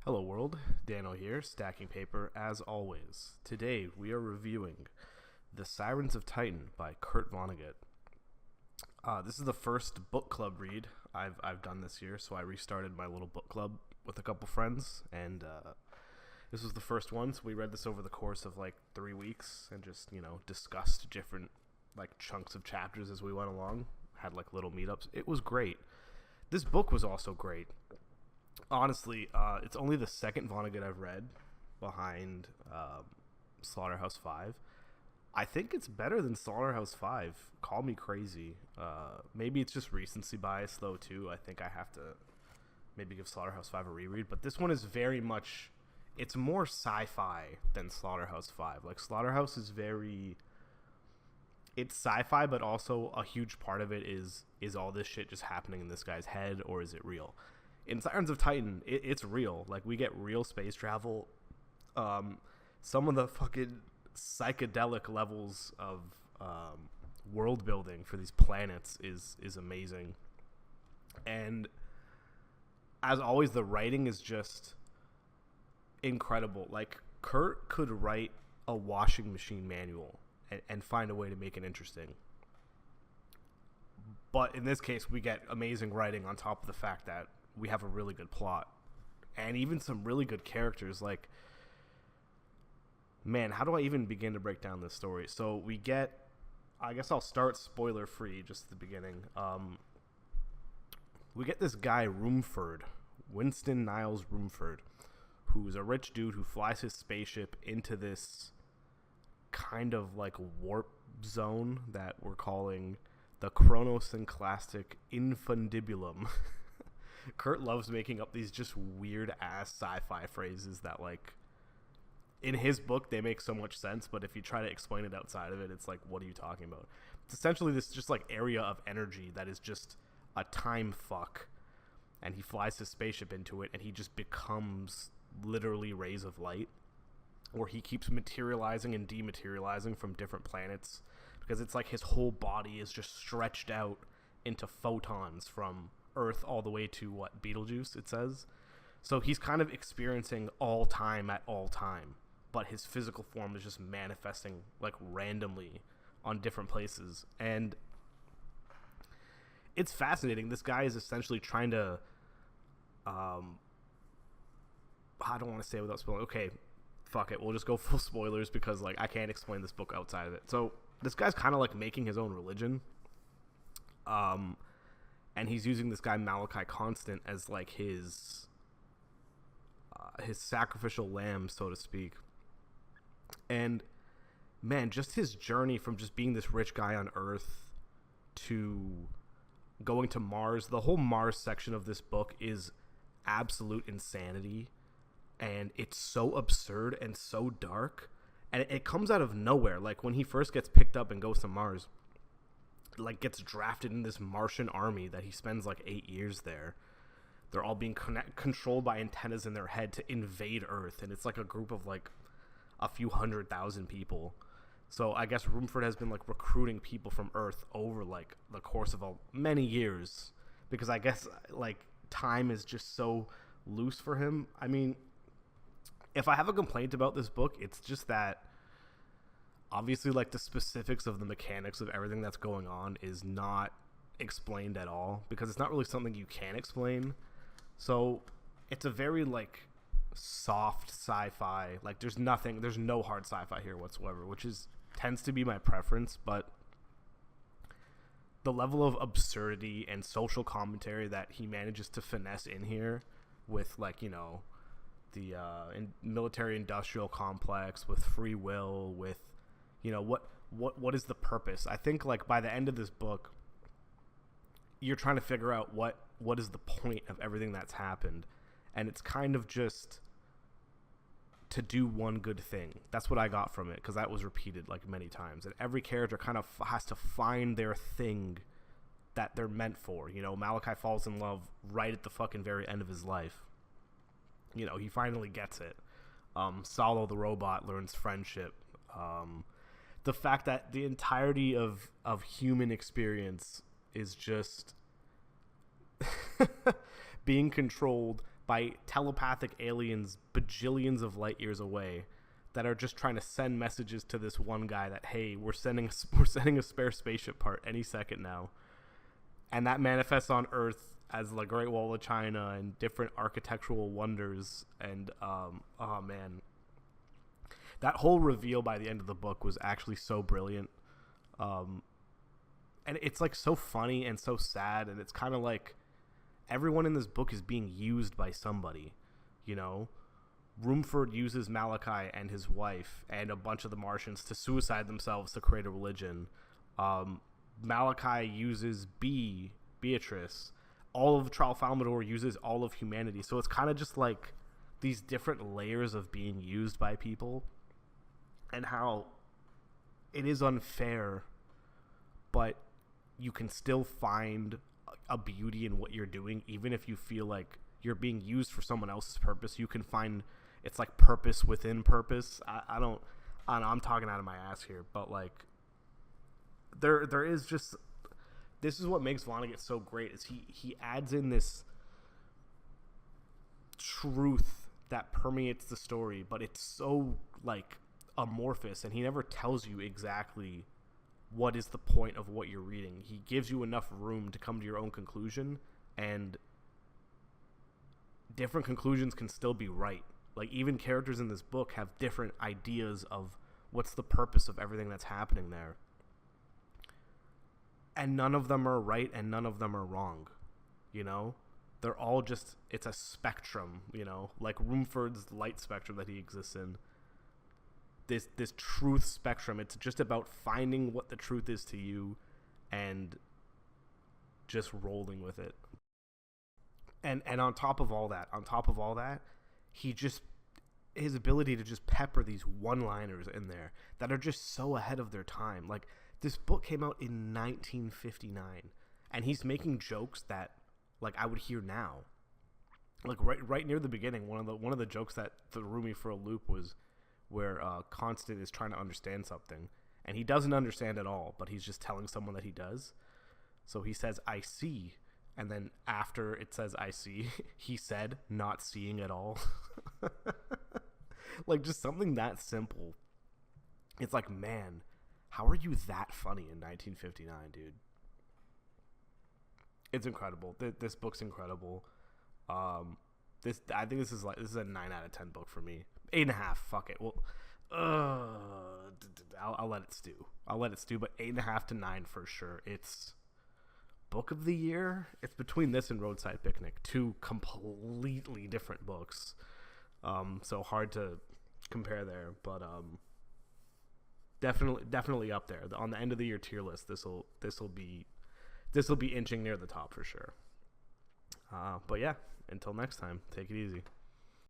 Hello world, Dano here, stacking paper as always. Today we are reviewing The Sirens of Titan by Kurt Vonnegut. This is the first book club read I've done this year, so I restarted my little book club with a couple friends, and this was the first one, so we read this over the course of like 3 weeks and just, discussed different like chunks of chapters as we went along, had like little meetups. It was great. This book was also great. Honestly, it's only the second Vonnegut I've read behind Slaughterhouse-Five. I think it's better than Slaughterhouse-Five. Call me crazy. Maybe it's just recency bias, though, too. I think I have to maybe give Slaughterhouse-Five a reread. But this one is very much... It's more sci-fi than Slaughterhouse-Five. Like, Slaughterhouse is very... It's sci-fi, but also a huge part of it is all this shit just happening in this guy's head, or is it real? In Sirens of Titan, it's real. Like, we get real space travel. Some of the fucking psychedelic levels of world building for these planets is amazing. And as always, the writing is just incredible. Like, Kurt could write a washing machine manual and find a way to make it interesting. But in this case, we get amazing writing on top of the fact that we have a really good plot and even some really good characters. Like, man, how do I even begin to break down this story? So we get, I guess I'll start spoiler free just at the beginning. We get this guy Rumford, Winston Niles Rumford, who's a rich dude who flies his spaceship into this kind of like warp zone that we're calling the Chronosynclastic Infundibulum. Kurt loves making up these just weird-ass sci-fi phrases that, like, in his book, they make so much sense, but if you try to explain it outside of it, it's like, what are you talking about? It's essentially this just, like, area of energy that is just a time fuck, and he flies his spaceship into it, and he just becomes literally rays of light, or he keeps materializing and dematerializing from different planets, because it's like his whole body is just stretched out into photons from Earth all the way to what, Betelgeuse, it says. So he's kind of experiencing all time at all time, but his physical form is just manifesting like randomly on different places. And it's fascinating. This guy is essentially trying to I don't want to say without spoiling. Okay, fuck it, we'll just go full spoilers because like I can't explain this book outside of it. So this guy's kind of like making his own religion. And he's using this guy Malachi Constant as like his sacrificial lamb, so to speak. And man, just his journey from just being this rich guy on Earth to going to Mars. The whole Mars section of this book is absolute insanity, and it's so absurd and so dark, and it comes out of nowhere. Like when he first gets picked up and goes to Mars, like gets drafted in this Martian army that he spends like 8 years there. They're all being controlled by antennas in their head to invade Earth, and it's like a group of like a few 100,000 people. So I guess Rumford has been like recruiting people from Earth over like the course of many years, because I guess like time is just so loose for him. I mean, if I have a complaint about this book, it's just that obviously, like, the specifics of the mechanics of everything that's going on is not explained at all, because it's not really something you can explain. So it's a very, like, soft sci-fi. Like, there's no hard sci-fi here whatsoever, which tends to be my preference, but the level of absurdity and social commentary that he manages to finesse in here with, like, the military-industrial complex, with free will, with what is the purpose? I think like by the end of this book, you're trying to figure out what is the point of everything that's happened, and it's kind of just to do one good thing. That's what I got from it, because that was repeated like many times, and every character kind of has to find their thing that they're meant for. Malachi falls in love right at the fucking very end of his life. He finally gets it. Solo the robot learns friendship. The fact that the entirety of human experience is just being controlled by telepathic aliens bajillions of light years away that are just trying to send messages to this one guy that, hey, we're sending a spare spaceship part any second now. And that manifests on Earth as the Great Wall of China and different architectural wonders. And oh man, that whole reveal by the end of the book was actually so brilliant. And it's like so funny and so sad, and it's kind of like everyone in this book is being used by somebody, you know. Rumford uses Malachi and his wife and a bunch of the Martians to suicide themselves to create a religion. Malachi uses Beatrice. All of Tralfamador uses all of humanity. So it's kind of just like these different layers of being used by people, and how it is unfair, but you can still find a beauty in what you're doing, even if you feel like you're being used for someone else's purpose. You can find it's like purpose within purpose. I don't know, I'm talking out of my ass here, but like there is just, this is what makes Vonnegut so great, is he adds in this truth that permeates the story, but it's so like amorphous, and he never tells you exactly what is the point of what you're reading. He gives you enough room to come to your own conclusion, and different conclusions can still be right. Like, even characters in this book have different ideas of what's the purpose of everything that's happening there. And none of them are right and none of them are wrong, you know? They're all just, it's a spectrum, you know? Like Rumford's light spectrum that he exists in. This truth spectrum, it's just about finding what the truth is to you and just rolling with it. And on top of all that, he just, his ability to just pepper these one-liners in there that are just so ahead of their time. Like, this book came out in 1959, and he's making jokes that, like, I would hear now. Like, right near the beginning, one of the jokes that threw me for a loop was where Constant is trying to understand something, and he doesn't understand at all, but he's just telling someone that he does. So he says, "I see," and then after it says "I see," he said, "not seeing at all." Like, just something that simple. It's like, man, how are you that funny in 1959, dude? It's incredible. This book's incredible. I think this is a 9 out of 10 book for me. 8.5. Fuck it. Well, I'll let it stew. But 8.5 to 9 for sure. It's book of the year. It's between this and Roadside Picnic, two completely different books. So hard to compare there, but definitely up there on the end of the year tier list. This will be inching near the top for sure. But yeah, until next time, take it easy.